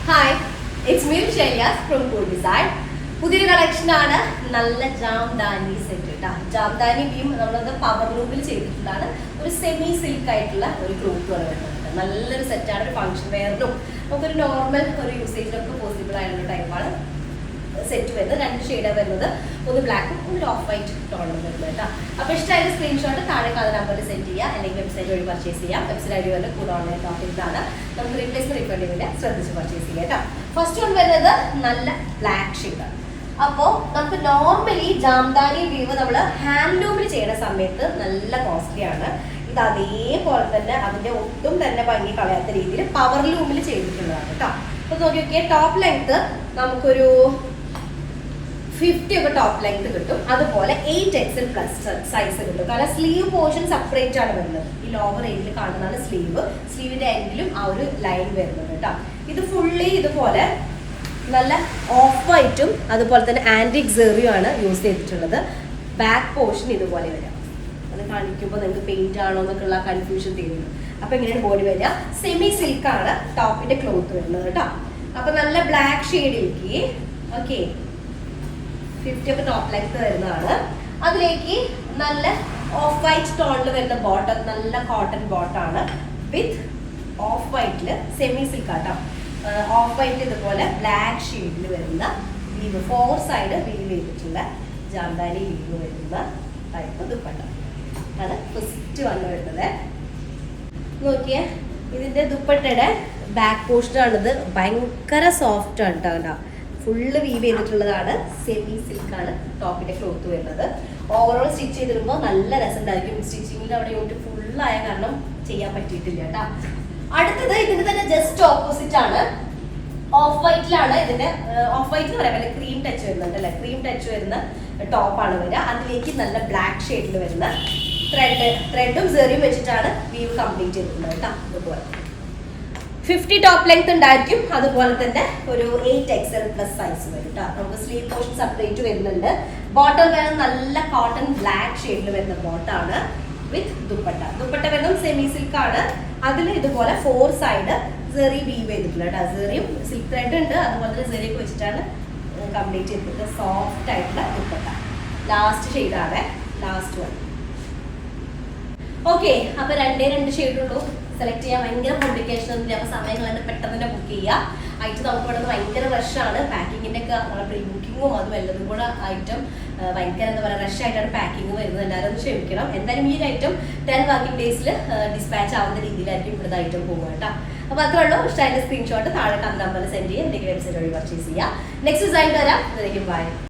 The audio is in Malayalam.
Hi, it's me Shelias from cool design. പുതിയൊരു കളക്ഷനാണ്. നല്ല ജാംദാനി സെറ്റ് കേട്ടോ. ജാംദാനി ബീം നമ്മളത് പവർ ലൂമിൽ ചെയ്തിട്ടുള്ളതാണ്. ഒരു സെമി സിൽക്ക് ആയിട്ടുള്ള ഒരു ക്ലോത്ത് വരുന്നുണ്ട്. നല്ലൊരു സെറ്റാണ്. ഒരു ഫംഗ്ഷൻ വെയറിനും നമുക്കൊരു നോർമൽ ഒരു യൂസേജിനൊക്കെ പോസിബിൾ ആയിട്ടുള്ള ടൈപ്പാണ് സെറ്റ് വരുന്നത്. രണ്ട് ഷെയ്ഡാണ് വരുന്നത്. ഒന്ന് ബ്ലാക്കും ഒന്ന് ഓഫ് വൈറ്റ് ടോണും വരുന്നത് കേട്ടോ. അപ്പോൾ ഇഷ്ടമായിട്ട് സ്ക്രീൻഷോട്ട് താഴെ കാണുന്ന നമ്പറിൽ സെൻഡ് ചെയ്യുക, അല്ലെങ്കിൽ വെബ്സൈറ്റ് വഴി പർച്ചേസ് ചെയ്യാം. വെബ്സൈറ്റ് ഐഡി വരെ കൂടെ ഓൺലൈൻ ഷോപ്പിംഗാണ്. നമുക്ക് റീപ്ലേസ്മെന്റ് റീഫണ്ട് ചെയ്യില്ല, ശ്രദ്ധിച്ച് പർച്ചേസ് ചെയ്യാം കേട്ടോ. ഫസ്റ്റ് വൺ വരുന്നത് നല്ല ബ്ലാക്ക് ഷെയ്ഡാണ്. അപ്പോൾ നമുക്ക് നോർമലി ജാംദാനി വീവ് നമ്മൾ ഹാൻഡ്ലൂമിൽ ചെയ്യുന്ന സമയത്ത് നല്ല കോസ്റ്റ്ലി ആണ്. ഇത് അതേപോലെ തന്നെ അതിൻ്റെ ഒട്ടും തന്നെ ഭംഗി കളയാത്ത രീതിയിൽ പവർ ലൂമിൽ ചെയ്തിട്ടുള്ളതാണ് കേട്ടോ. അപ്പോൾ നോക്കിയൊക്കെ ടോപ്പ് ലെങ്ത് നമുക്കൊരു 50 ഒക്കെ ടോപ്പ് ലെങ്ത് കിട്ടും. അതുപോലെ 8XL പ്ലസ് സൈസ് കിട്ടും. കാരണം സ്ലീവ് പോർഷൻ സെപ്പറേറ്റ് ആണ് വരുന്നത്. ഈ ലോവർ ഏരിയയിൽ കാണുന്നതാണ് സ്ലീവിന്റെ എൻഡിലും ആ ഒരു ലൈൻ വരുന്നത് കേട്ടോ. ഇത് ഫുള്ളി ഇതുപോലെ നല്ല ഓഫ് വൈറ്റും അതുപോലെ തന്നെ ആന്റിക് സെറിയും ആണ് യൂസ് ചെയ്തിട്ടുള്ളത്. ബാക്ക് പോർഷൻ ഇതുപോലെ വരാം. അത് കാണിക്കുമ്പോൾ നിങ്ങൾക്ക് പെയിന്റ് ആണോ എന്നൊക്കെയുള്ള കൺഫ്യൂഷൻ തീരുന്നു. അപ്പൊ എങ്ങനെയാണ് ബോഡി വരിക? സെമി സിൽക്ക് ആണ് ടോപ്പിന്റെ ക്ലോത്ത് വരുന്നത് കേട്ടോ. അപ്പൊ നല്ല ബ്ലാക്ക് ഷെയ്ഡിലേക്ക് ഓക്കെ 50 ഒക്കെ ടോപ്പ് ലെങ്ത് വരുന്നതാണ്. അതിലേക്ക് നല്ല ഓഫ് വൈറ്റ് ടോണിൽ വരുന്ന ബോട്ടം, നല്ല കോട്ടൺ ബോട്ടാണ് വിത്ത് ഓഫ് വൈറ്റിൽ സെമി സിൽക്ക് ആട്ടോ. ഓഫ് വൈറ്റ് ഇതുപോലെ ബ്ലാക്ക് ഷെയ്ഡിൽ വരുന്ന വീവ്, 4 സൈഡ് വീവ് ചെയ്തിട്ടുള്ള ജാംദാനി വീവ് വരുന്ന ടൈപ്പ് ദുപ്പട്ട ആണ് ഫസ്റ്റ് വന്ന് വരുന്നത്. നോക്കിയേ, ഇതിന്റെ ദുപ്പട്ടയുടെ ബാക്ക് പോർഷനാണിത്. ഭയങ്കര സോഫ്റ്റ് ആണ് കേട്ടോ. ഫുള്ള് വീവ് ചെയ്തിട്ടുള്ളതാണ്. സെമി സിൽക്ക് ആണ് ടോപ്പിന്റെ ക്ലോത്ത് വരുന്നത്. ഓവറോൾ സ്റ്റിച്ച് ചെയ്തിടുമ്പോൾ നല്ല രസം ഉണ്ടായിരിക്കും. സ്റ്റിച്ചിങ്ങിൽ അവിടെ യൂണിറ്റ് ഫുള്ളായ കാരണം ചെയ്യാൻ പറ്റിയിട്ടില്ല കേട്ടോ. അടുത്തത് ഇതിന്റെ തന്നെ ജസ്റ്റ് ഓപ്പോസിറ്റ് ആണ്. ഓഫ് വൈറ്റിലാണ് ഇതിന്റെ, ഓഫ് വൈറ്റ് എന്ന് പറയാൻ പറ്റില്ല, ക്രീം ടച്ച് വരുന്നുണ്ട് അല്ലെ. ക്രീം ടച്ച് വരുന്ന ടോപ്പാണ് വരിക. അതിലേക്ക് നല്ല ബ്ലാക്ക് ഷെയ്ഡിൽ വരുന്ന ത്രെഡും സെറിയും വെച്ചിട്ടാണ് വീവ് കംപ്ലീറ്റ് ചെയ്തിട്ടുള്ളത് കേട്ടോ. അതുപോലെ 50 ടോപ്പ് ലെങ്ത് ഉണ്ടായിരിക്കും. അതുപോലെ തന്നെ ഒരു 8XL പ്ലസ് സൈസ് വരും കേട്ടോ. നമുക്ക് സ്ലീവ് പോർഷൻ സെപ്പറേറ്റ് വരുന്നുണ്ട്. ബോട്ടം വേണം നല്ല കോട്ടൺ ബ്ലാക്ക് ഷെയ്ഡിൽ വരുന്ന ബോട്ടാണ് വിത്ത് ദുപ്പട്ട. ദുപ്പട്ട വരുന്നത് സെമി സിൽക്ക് ആണ്. അതിൽ ഇതുപോലെ 4 സൈഡ് സെറി വീവ് ചെയ്തിട്ടുള്ള കേട്ടോ. സെറിയും സിൽക്ക് ത്രെഡ് ഉണ്ട്. അതുപോലെ തന്നെ സെറിയൊക്കെ വെച്ചിട്ടാണ് കംപ്ലീറ്റ് ചെയ്തിട്ടുള്ളത്. സോഫ്റ്റ് ആയിട്ടുള്ള ദുപ്പട്ട. ലാസ്റ്റ് ഷെയ്ഡാണ്, ലാസ്റ്റ് വൺ. ഓക്കെ, അപ്പൊ രണ്ട് ഷെയ്ഡുള്ളൂ. സെലക്ട് ചെയ്യാൻ ഭയങ്കര കോംപ്ലിക്കേഷൻ ഒന്നുമില്ല. അപ്പോൾ സമയങ്ങൾ പെട്ടെന്ന് തന്നെ ബുക്ക് ചെയ്യുക. ഐറ്റം നമുക്ക് ഇവിടെ ഭയങ്കര റഷാണ്. പാക്കിങ്ങിൻ്റെ ഒക്കെ നമ്മളെ പ്രീ ബുക്കിങ്ങും അതും എല്ലതും കൂടെ ഐറ്റം ഭയങ്കര എന്താ പറയുക റഷായിട്ടാണ് പാക്കിങ് വരുന്നത്. എല്ലാവരും ഒന്ന് ക്ഷമിക്കണം. എന്തായാലും ഈ ഒരു ഐറ്റം 10 വർക്കിംഗ് ഡേയ്സിൽ ഡിസ്പാച്ച് ആവുന്ന രീതിയിലായിരിക്കും ഇവിടുത്തെ ഐറ്റം പോകുക കേട്ടോ. അപ്പോൾ അത്രേ ഉള്ളൂ. ഇഷ്ടമായിട്ട് സ്ക്രീൻഷോട്ട് താഴെ കാണുന്ന നമ്പറിൽ സെൻഡ് ചെയ്യുക, അല്ലെങ്കിൽ വെബ്സൈറ്റ് വഴി പർച്ചേസ് ചെയ്യുക. നെക്സ്റ്റ് ഡിസൈൻ വരാം. അതിലേക്കും ബൈ.